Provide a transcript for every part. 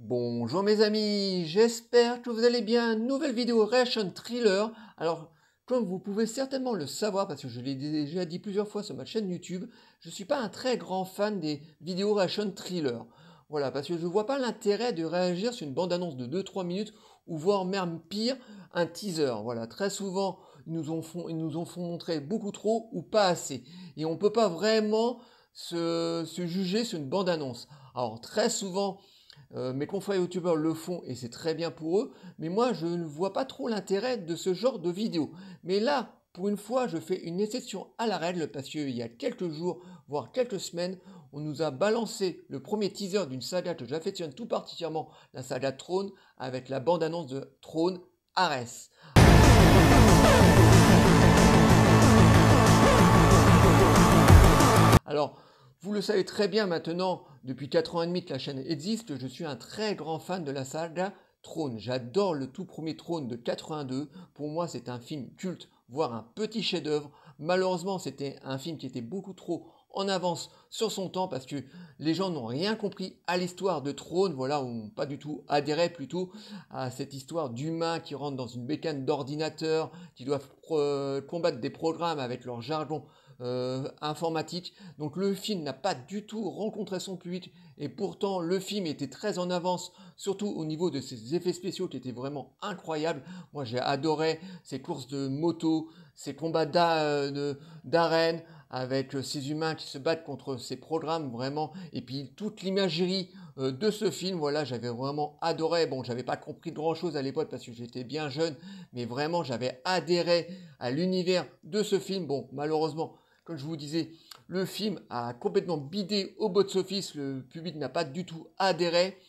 Bonjour mes amis, j'espère que vous allez bien. Nouvelle vidéo Reaction Thriller. Alors, comme vous pouvez certainement le savoir, parce que je l'ai déjà dit plusieurs fois sur ma chaîne YouTube, je ne suis pas un très grand fan des vidéos Reaction Thriller. Voilà, parce que je ne vois pas l'intérêt de réagir sur une bande-annonce de 2-3 minutes, ou voire même pire, un teaser. Voilà, très souvent, ils nous ont fait montrer beaucoup trop ou pas assez. Et on ne peut pas vraiment se juger sur une bande-annonce. Alors, très souvent, mes confrères youtubeurs le font et c'est très bien pour eux, mais moi je ne vois pas trop l'intérêt de ce genre de vidéo. Mais là, pour une fois, je fais une exception à la règle parce qu'il y a quelques jours, voire quelques semaines, on nous a balancé le premier teaser d'une saga que j'affectionne tout particulièrement, la saga Throne, avec la bande-annonce de Throne Ares. Alors, vous le savez très bien maintenant, depuis 4 ans et demi que la chaîne existe, je suis un très grand fan de la saga Throne. J'adore le tout premier Throne de 82. Pour moi, c'est un film culte, voire un petit chef-d'œuvre. Malheureusement, c'était un film qui était beaucoup trop en avance sur son temps parce que les gens n'ont rien compris à l'histoire de Throne, voilà, ou pas du tout adhéré plutôt à cette histoire d'humains qui rentrent dans une bécane d'ordinateur, qui doivent combattre des programmes avec leur jargon informatique. Donc le film n'a pas du tout rencontré son public et pourtant le film était très en avance, surtout au niveau de ses effets spéciaux qui étaient vraiment incroyables. Moi j'ai adoré ces courses de moto, ces combats d'arène avec ces humains qui se battent contre ces programmes vraiment, et puis toute l'imagerie de ce film, voilà, j'avais vraiment adoré. Bon, j'avais pas compris grand chose à l'époque parce que j'étais bien jeune, mais vraiment j'avais adhéré à l'univers de ce film. Bon, malheureusement, comme je vous disais, le film a complètement bidé au box-office, le public n'a pas du tout adhéré.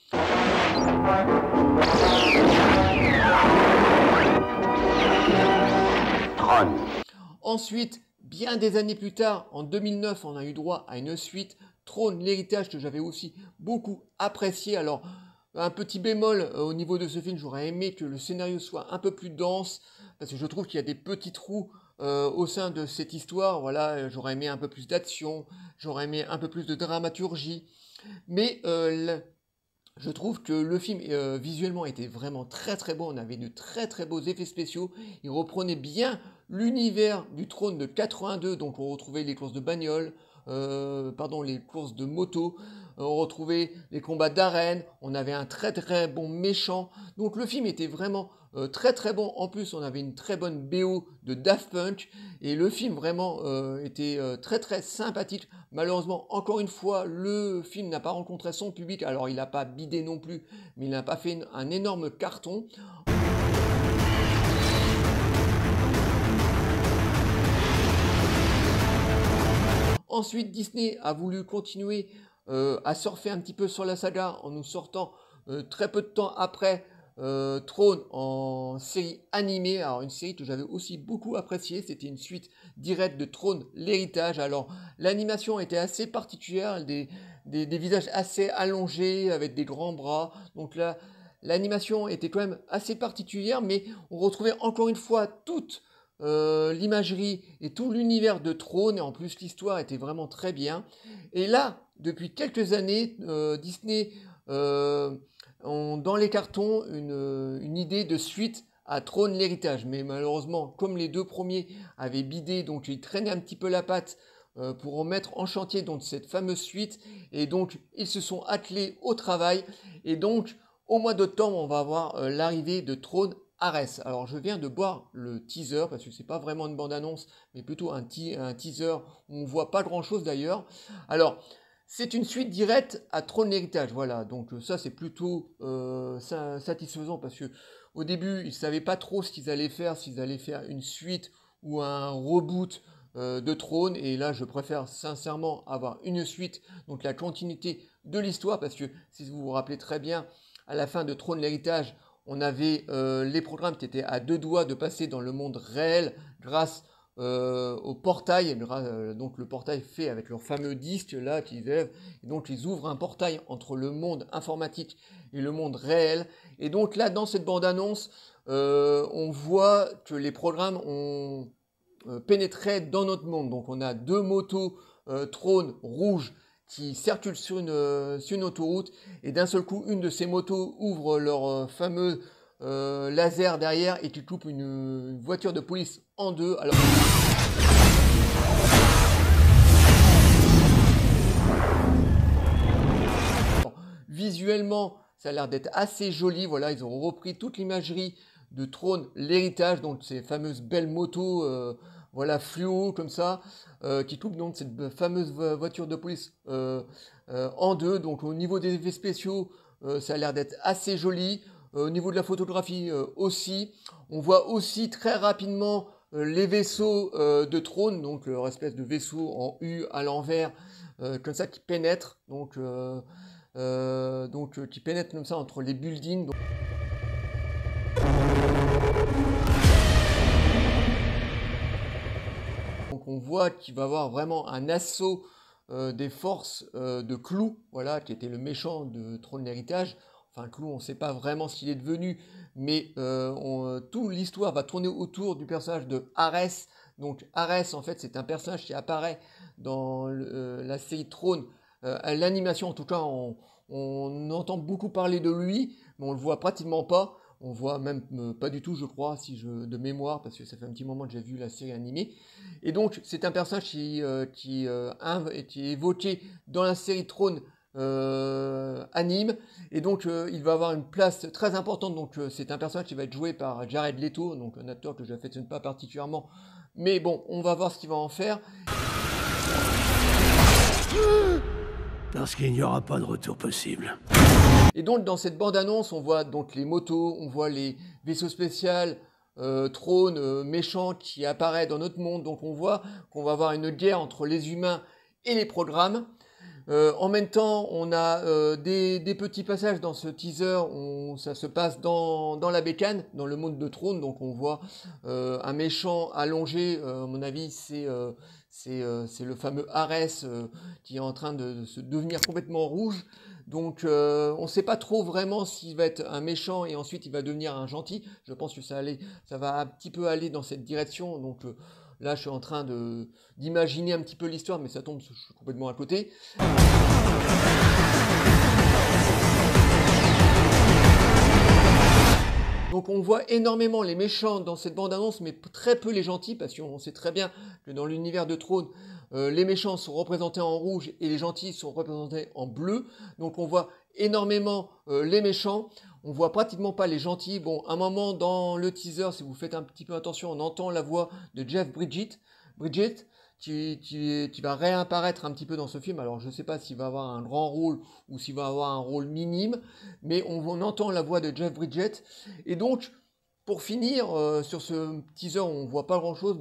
Ensuite, bien des années plus tard, en 2009, on a eu droit à une suite, Throne, l'héritage, que j'avais aussi beaucoup apprécié. Alors, un petit bémol au niveau de ce film, j'aurais aimé que le scénario soit un peu plus dense, parce que je trouve qu'il y a des petits trous au sein de cette histoire. Voilà, j'aurais aimé un peu plus d'action, j'aurais aimé un peu plus de dramaturgie, mais je trouve que le film visuellement était vraiment très très beau, on avait de très très beaux effets spéciaux, il reprenait bien l'univers du Trône de 82, donc on retrouvait les courses de bagnole, les courses de moto, on retrouvait les combats d'arène, on avait un très très bon méchant, donc le film était vraiment très très bon. En plus on avait une très bonne BO de Daft Punk et le film vraiment était très très sympathique. Malheureusement, encore une fois, le film n'a pas rencontré son public, alors il n'a pas bidé non plus, mais il n'a pas fait un énorme carton. Ensuite, Disney a voulu continuer à surfer un petit peu sur la saga en nous sortant très peu de temps après Throne en série animée. Alors une série que j'avais aussi beaucoup appréciée, c'était une suite directe de Throne, l'héritage. Alors l'animation était assez particulière, des visages assez allongés avec des grands bras. Donc là, l'animation était quand même assez particulière, mais on retrouvait encore une fois toute l'imagerie et tout l'univers de Throne, et en plus l'histoire était vraiment très bien. Et là, depuis quelques années, Disney ont dans les cartons une idée de suite à Throne l'héritage. Mais malheureusement, comme les deux premiers avaient bidé, donc ils traînaient un petit peu la patte pour remettre en chantier donc cette fameuse suite. Et donc ils se sont attelés au travail. Et donc au mois d'octobre, on va avoir l'arrivée de Throne Ares. Alors je viens de boire le teaser parce que c'est pas vraiment une bande-annonce, mais plutôt un teaser où on voit pas grand-chose d'ailleurs. Alors c'est une suite directe à Throne l'héritage, voilà. Donc ça c'est plutôt satisfaisant parce que au début ils savaient pas trop ce qu'ils allaient faire, s'ils allaient faire une suite ou un reboot de Throne, et là je préfère sincèrement avoir une suite, donc la continuité de l'histoire, parce que si vous vous rappelez très bien, à la fin de Throne l'héritage, on avait les programmes qui étaient à deux doigts de passer dans le monde réel grâce au portail, donc le portail fait avec leur fameux disque là qu'ils élèvent, et donc ils ouvrent un portail entre le monde informatique et le monde réel. Et donc là, dans cette bande-annonce, on voit que les programmes ont pénétré dans notre monde. Donc on a deux motos Throne rouges qui circulent sur une autoroute, et d'un seul coup, une de ces motos ouvre leur fameux laser derrière et qui coupe une voiture de police en deux. Alors, visuellement, ça a l'air d'être assez joli. Voilà, ils ont repris toute l'imagerie de Tron, l'héritage, donc ces fameuses belles motos, voilà, fluo comme ça, qui coupent donc cette fameuse voiture de police en deux. Donc au niveau des effets spéciaux, ça a l'air d'être assez joli. Au niveau de la photographie aussi, on voit aussi très rapidement les vaisseaux de Tron, donc leur espèce de vaisseau en U à l'envers, comme ça qui pénètre, qui pénètre comme ça entre les buildings. Donc on voit qu'il va y avoir vraiment un assaut des forces de Clou, voilà, qui était le méchant de Trône d'Héritage. Enfin, Clou, on ne sait pas vraiment ce qu'il est devenu, mais toute l'histoire va tourner autour du personnage de Ares. Donc Ares, en fait, c'est un personnage qui apparaît dans la série Trône. À l'animation, en tout cas, on entend beaucoup parler de lui, mais on le voit pratiquement pas. On voit même pas du tout, je crois, de mémoire, parce que ça fait un petit moment que j'ai vu la série animée. Et donc, c'est un personnage qui est évoqué dans la série Trône anime. Et donc, il va avoir une place très importante. Donc, c'est un personnage qui va être joué par Jared Leto, donc un acteur que je n'affectionne pas particulièrement. Mais bon, on va voir ce qu'il va en faire. Parce qu'il n'y aura pas de retour possible. Et donc dans cette bande-annonce, on voit donc les motos, on voit les vaisseaux spéciaux, Trône méchants qui apparaît dans notre monde. Donc on voit qu'on va avoir une guerre entre les humains et les programmes. En même temps, on a des petits passages dans ce teaser où ça se passe dans la bécane, dans le monde de Trône. Donc on voit un méchant allongé, à mon avis c'est le fameux Ares qui est en train de se devenir complètement rouge. Donc on ne sait pas trop vraiment s'il va être un méchant et ensuite il va devenir un gentil. Je pense que ça va un petit peu aller dans cette direction. Donc là je suis en train d'imaginer un petit peu l'histoire, mais ça tombe, je suis complètement à côté. Donc on voit énormément les méchants dans cette bande-annonce, mais très peu les gentils, parce qu'on sait très bien que dans l'univers de Trône, les méchants sont représentés en rouge et les gentils sont représentés en bleu. Donc on voit énormément les méchants, on voit pratiquement pas les gentils. Bon, à un moment dans le teaser, si vous faites un petit peu attention, on entend la voix de Jeff Bridges, qui va réapparaître un petit peu dans ce film. Alors je ne sais pas s'il va avoir un grand rôle ou s'il va avoir un rôle minime, mais on entend la voix de Jeff Bridges. Et donc, pour finir, sur ce teaser où on ne voit pas grand-chose,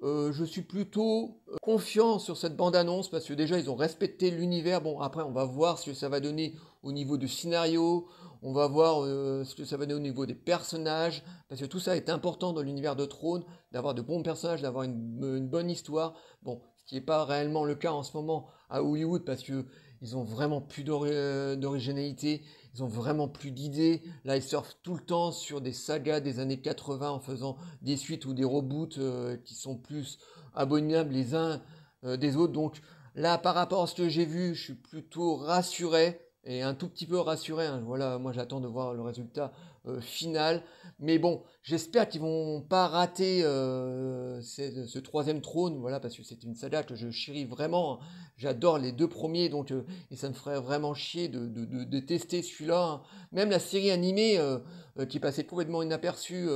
je suis plutôt confiant sur cette bande-annonce parce que déjà ils ont respecté l'univers. Bon, après on va voir ce que ça va donner au niveau du scénario, on va voir ce que ça va donner au niveau des personnages, parce que tout ça est important dans l'univers de Trône, d'avoir de bons personnages, d'avoir une bonne histoire. Bon, ce qui n'est pas réellement le cas en ce moment à Hollywood, parce que ils ont vraiment plus d'originalité, ils ont vraiment plus d'idées. Là, ils surfent tout le temps sur des sagas des années 80 en faisant des suites ou des reboots qui sont plus abominables les uns des autres. Donc là, par rapport à ce que j'ai vu, je suis plutôt rassuré. Et un tout petit peu rassuré, hein. Voilà, moi j'attends de voir le résultat final. Mais bon, j'espère qu'ils vont pas rater ce troisième Trône, voilà, parce que c'est une saga que je chéris vraiment. J'adore les deux premiers, donc et ça me ferait vraiment chier de tester celui-là, hein. Même la série animée qui passait complètement inaperçue,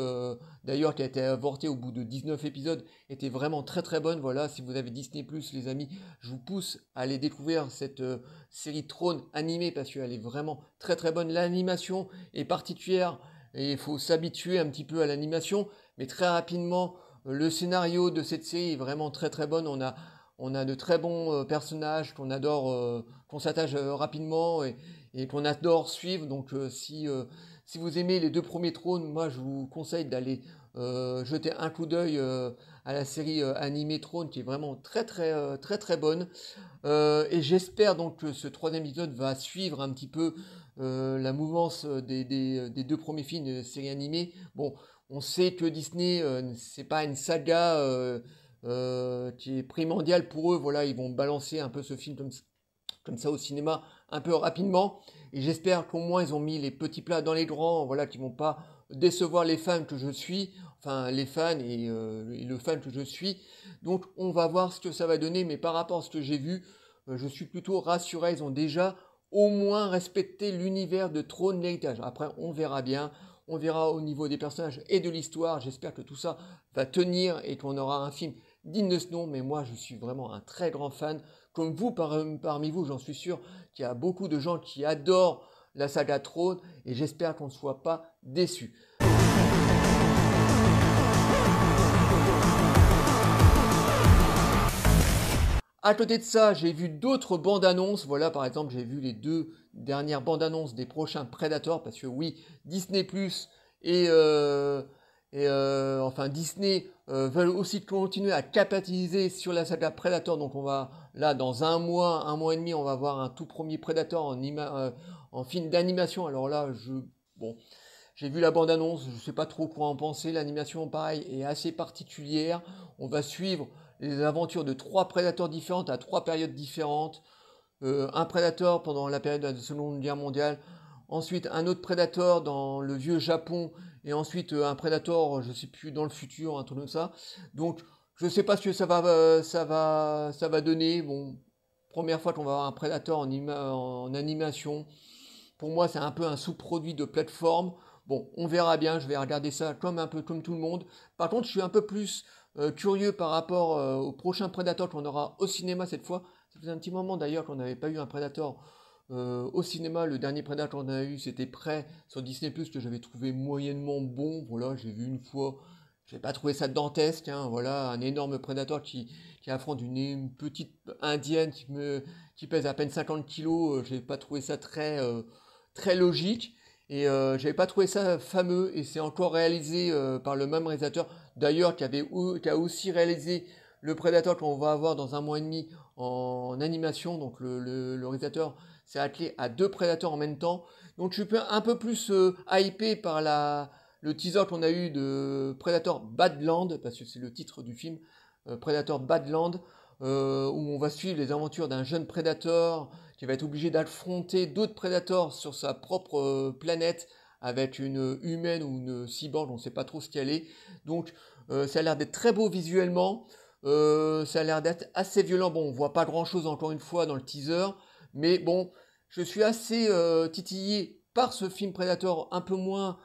d'ailleurs qui a été avortée au bout de 19 épisodes, était vraiment très très bonne. Voilà, si vous avez Disney+, les amis, je vous pousse à aller découvrir cette série Trône animée parce qu'elle est vraiment très très bonne. L'animation est particulière et il faut s'habituer un petit peu à l'animation, mais très rapidement, le scénario de cette série est vraiment très très bonne. On a de très bons personnages qu'on adore, qu'on s'attache rapidement et qu'on adore suivre. Donc si vous aimez les deux premiers Trônes, moi je vous conseille d'aller jeter un coup d'œil à la série animée Trône qui est vraiment très très bonne. Et j'espère donc que ce troisième épisode va suivre un petit peu la mouvance des deux premiers films de série animée. Bon, on sait que Disney, c'est pas une saga qui est primordiale pour eux. Voilà, ils vont balancer un peu ce film comme ça au cinéma un peu rapidement. Et j'espère qu'au moins ils ont mis les petits plats dans les grands, voilà, qui vont pas décevoir les fans que je suis, enfin les fans et le fan que je suis. Donc on va voir ce que ça va donner, mais par rapport à ce que j'ai vu, je suis plutôt rassuré. Ils ont déjà au moins respecté l'univers de Trône l'héritage. Après on verra bien. On verra au niveau des personnages et de l'histoire. J'espère que tout ça va tenir et qu'on aura un film digne de ce nom. Mais moi, je suis vraiment un très grand fan. Comme vous, parmi vous, j'en suis sûr qu'il y a beaucoup de gens qui adorent la saga Trône. Et j'espère qu'on ne soit pas déçus. À côté de ça, j'ai vu d'autres bandes annonces. Voilà, par exemple, j'ai vu les 2 dernières bandes annonces des prochains Predator. Parce que oui, Disney Plus enfin Disney veulent aussi continuer à capitaliser sur la saga Predator. Donc on va, là, dans un mois et demi, on va voir un tout premier Predator en film d'animation. Alors là, bon, j'ai vu la bande annonce, je ne sais pas trop quoi en penser. L'animation, pareil, est assez particulière. On va suivre les aventures de 3 prédateurs différentes à 3 périodes différentes. Un prédateur pendant la période de la Seconde Guerre mondiale, ensuite un autre prédateur dans le vieux Japon, et ensuite un prédateur, je ne sais plus, dans le futur, un truc comme ça. Donc je ne sais pas ce que ça va donner. Bon, première fois qu'on va avoir un prédateur en animation. Pour moi, c'est un peu un sous-produit de plateforme. Bon, on verra bien, je vais regarder ça un peu comme tout le monde. Par contre, je suis un peu plus curieux par rapport au prochain Predator qu'on aura au cinéma cette fois. Ça faisait un petit moment d'ailleurs qu'on n'avait pas eu un Predator au cinéma. Le dernier Predator qu'on a eu, c'était Prey sur Disney+, que j'avais trouvé moyennement bon. Voilà, j'ai vu une fois, je n'ai pas trouvé ça dantesque. Hein, voilà, un énorme Predator qui affronte une petite indienne qui pèse à peine 50 kilos. Je n'ai pas trouvé ça très logique. Et j'avais pas trouvé ça fameux, et c'est encore réalisé par le même réalisateur, d'ailleurs qui a aussi réalisé le Predator qu'on va avoir dans un mois et demi en animation. Donc le réalisateur s'est attelé à 2 Predators en même temps. Donc je suis un peu plus hypé par le teaser qu'on a eu de Predator Badland, parce que c'est le titre du film, Predator Badland, où on va suivre les aventures d'un jeune Predator qui va être obligé d'affronter d'autres Predators sur sa propre planète, avec une humaine ou une cyborg, on ne sait pas trop ce qu'elle est. Donc ça a l'air d'être très beau visuellement, ça a l'air d'être assez violent. Bon, on voit pas grand chose encore une fois dans le teaser, mais bon, je suis assez titillé par ce film Predator, un peu moins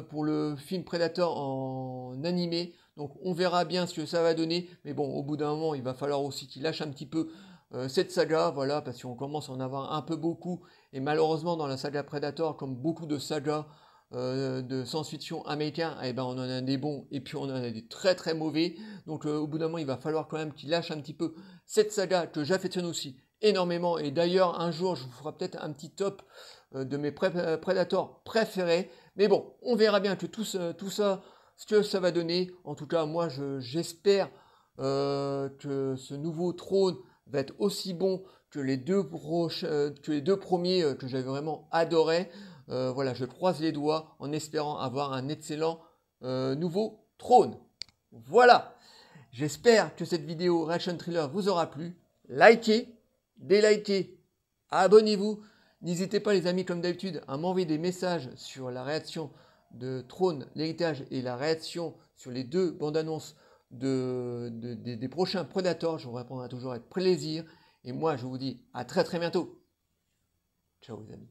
pour le film Predator en animé. Donc on verra bien ce que ça va donner, mais bon, au bout d'un moment, il va falloir aussi qu'il lâche un petit peu cette saga, voilà, parce qu'on commence à en avoir un peu beaucoup, et malheureusement dans la saga Predator, comme beaucoup de sagas de science-fiction américains, eh ben, on en a des bons, et puis on en a des très très mauvais. Donc au bout d'un moment, il va falloir quand même qu'il lâche un petit peu cette saga que j'affectionne aussi énormément, et d'ailleurs un jour je vous ferai peut-être un petit top de mes Predators préférés. Mais bon, on verra bien que tout ça, ce que ça va donner. En tout cas, moi, j'espère que ce nouveau Trône va être aussi bon que les deux premiers que j'avais vraiment adoré. Voilà, je croise les doigts en espérant avoir un excellent nouveau Trône. Voilà, j'espère que cette vidéo Reaction Thriller vous aura plu. Likez, délikez, abonnez-vous. N'hésitez pas les amis, comme d'habitude, à m'envoyer des messages sur la réaction de Trône, l'héritage, et la réaction sur les 2 bandes annonces des prochains Predators. Je vous répondrai toujours avec plaisir. Et moi, je vous dis à très très bientôt. Ciao les amis.